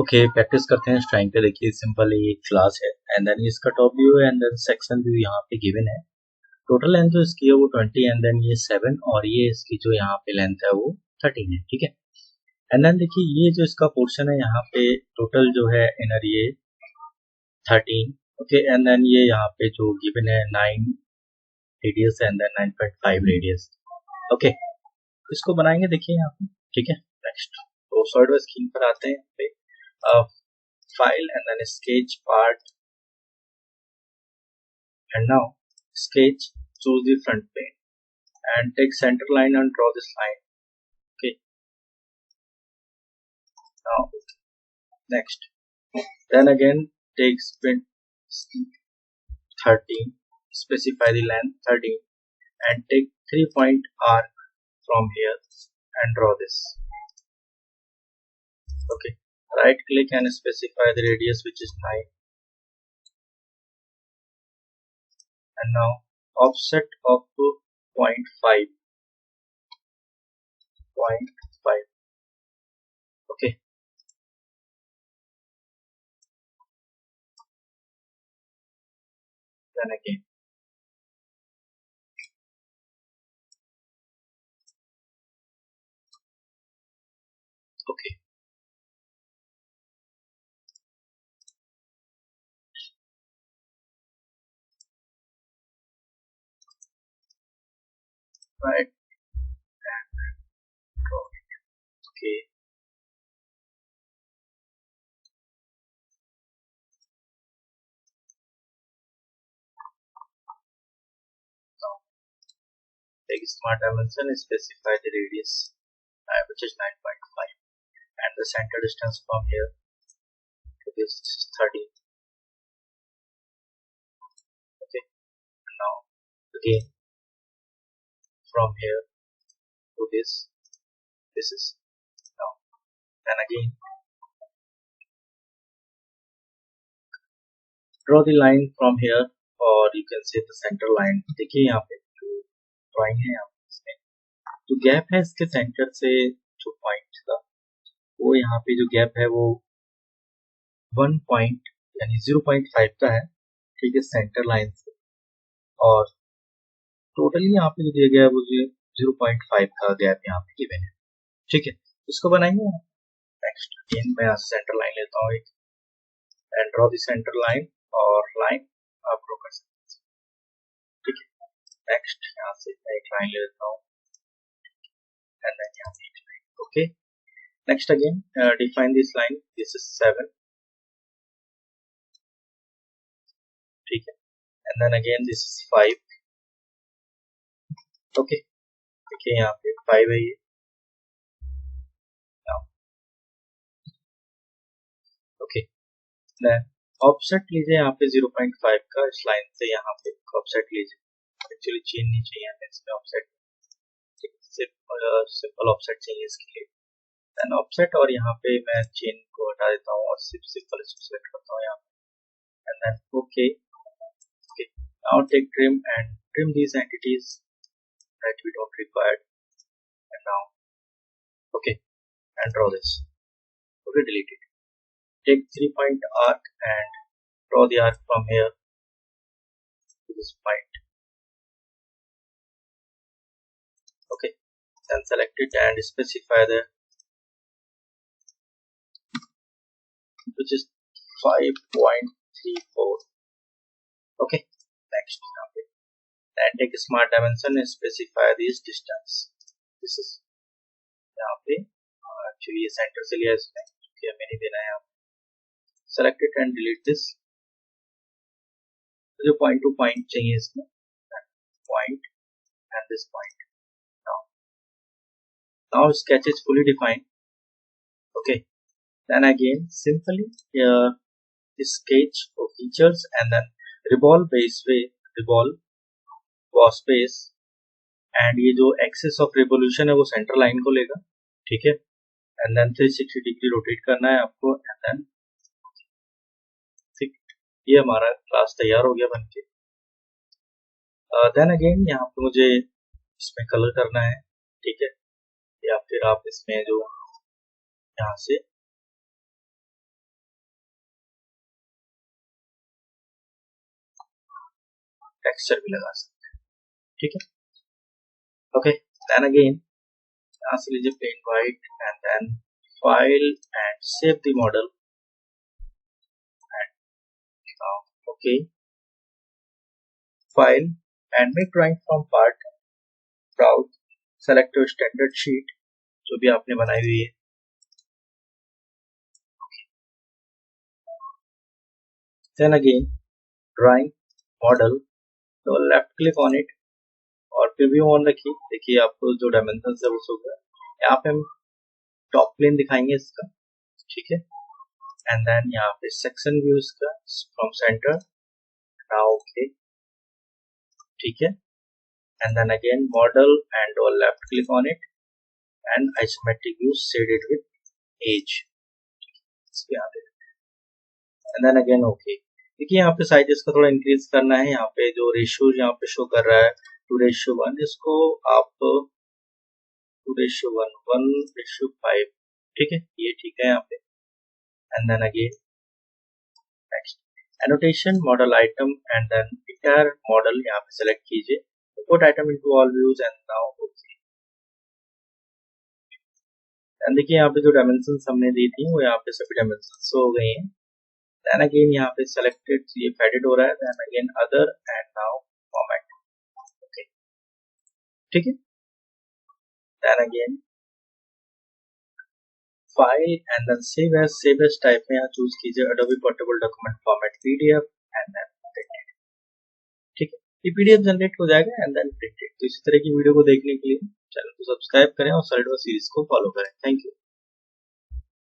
Okay, practice करते हैं इस ड्राइंग पे। देखिए सिंपल एक क्लास है एंड देन इसका टॉप व्यू है एंड देन सेक्शन व्यू यहाँ पे गिवन है। टोटल लेंथ जो इसकी है वो 20 एंड देन ये 7 और ये इसकी जो यहाँ पे लेंथ है वो 13 है। ठीक है, एंड देन देखिए ये जो इसका पोर्शन है यहाँ पे टोटल जो है इनर ये 13। ओके, एंड देन ये यहाँ पे जो गिवन है 9 radius and then 9.5 radius. Okay, इसको बनाएंगे देखिए यहाँ पे। ठीक है, नेक्स्ट तो सॉलिडवर्क्स स्क्रीन पर आते हैं पे file and then sketch part, and now sketch, choose the front plane and take center line and draw this line. Okay, now next, then again take sprint 13, specify the length 13 and take 3-point arc from here and draw this. Okay, right click and specify the radius which is 9, and now offset of 0.5. Okay, then again okay, right, draw it. Okay, now take smart dimension, specify the radius which is 9.5 and the center distance from here to this is 30. Okay, now again from here to this is now, and again draw the line from here or you can say the center line. देखिए यहाँ पे जो drawing है यहाँ पे इसमें जो gap है इसके सेंटर से जो पॉइंट था वो यहाँ पे जो गैप है वो 1 पॉइंट यानी 0.5 का है। ठीक है, सेंटर लाइन से, और टोटली यहाँ पे जो दिया गया है वो 0.5 का गैप यहाँ पे गिवन है। ठीक है, इसको बनाएंगे। नेक्स्ट अगेन मैं यहाँ से सेंटर लाइन लेता हूँ एक and draw the centre line और लाइन आप ड्रॉ कर सकते हैं। ठीक है, नेक्स्ट यहाँ से मैं एक लाइन ले लेता हूँ एंड देन यहाँ से एक लाइन। Okay, next again define this line, this is 7। ठीक है, and then again this is 5। Okay, देखिए यहाँ पे 5 है ये। ओके, देन ऑफसेट लीजिए यहाँ पे 0.5 का, इस लाइन से यहाँ पे ऑफसेट लीजिए। एक्चुअली चेन नहीं चाहिए हमें इसमें ऑफसेट, सिंपल ऑफसेट चाहिए इसके लिए। देन ऑफसेट और यहाँ पे मैं चेन को हटा देता हूँ और सिर्फ सिंपल इसको सेलेक्ट करता हूँ यहाँ पे and then okay. Okay, now take trim and trim these entities that we don't require, and now okay and draw this. Okay, delete it. Take 3-point arc and draw the arc from here to this point. Okay, then select it and specify the which is 5.34. Okay, next and take a smart dimension and specify this distance. This is यहाँ पे actually ये center से लिया इसमें क्योंकि हमें नहीं देना है यहाँ। Select it and delete this. जो point to point चाहिए इसमें, point and this point. Now sketch is fully defined. Okay, then again simply sketch for features and then revolve base way, revolve boss base, and ये जो axis of revolution है वो centre line को लेगा। ठीक है, एंड देन 360 डिग्री रोटेट करना है आपको एंड देन ये हमारा क्लास तैयार हो गया बनके। देन अगेन यहाँ पे मुझे इसमें कलर करना है। ठीक है, या फिर आप इसमें जो यहाँ से टेक्सचर भी लगा सकते हैं, ठीक है। ओके, देन अगेन यहाँ से लीजिए plane white and then file and save the model and okay file and make drawing from part browse select your standard sheet जो भी आपने बनाई हुई है। देन अगेन ड्राइंग मॉडल, तो लेफ्ट क्लिक ऑन इट और प्रीव्यू ऑन रखिए। देखिए आपको जो डायमेंशन है वो शो कर रहा है। यहाँ पे हम टॉप प्लेन दिखाएंगे इसका, ठीक है। एंड देन यहाँ पे सेक्शन व्यू इसका फ्रॉम सेंटर, नाउ ओके, ठीक है। And then again model and और left click on it and isometric view shaded with edge, इस पे आते हैं। एंड देन अगेन ओके, देखिए यहाँ पे साइज इसका थोड़ा इंक्रीज करना है। यहाँ पे जो रेशियो यहाँ पे शो कर रहा है 2:1, इसको आप 2:1, 1:5, ठीक है, ये ठीक है यहाँ पे। And then again next annotation model item and then entire model यहाँ पे सेलेक्ट कीजिए, put item into all views and now okay. And देखिए यहाँ पे जो डायमेंशंस हमने दी थी वो यहाँ पे सभी डायमेंशंस हो गए हैं। देन अगेन यहाँ पे सेलेक्टेड, ये फेडेड हो रहा है। Then again other and now format, okay, ठीक है। Then again file and then save as type में यहाँ चूज कीजिए Adobe portable document format PDF and then printed, ठीक है। ये पीडीएफ जनरेट हो जाएगा एंड देन प्रिंटेड। तो इसी तरह की वीडियो को देखने के लिए चैनल को सब्सक्राइब करें और सॉलिडवर्क्स सीरीज को फॉलो करें। Thank you.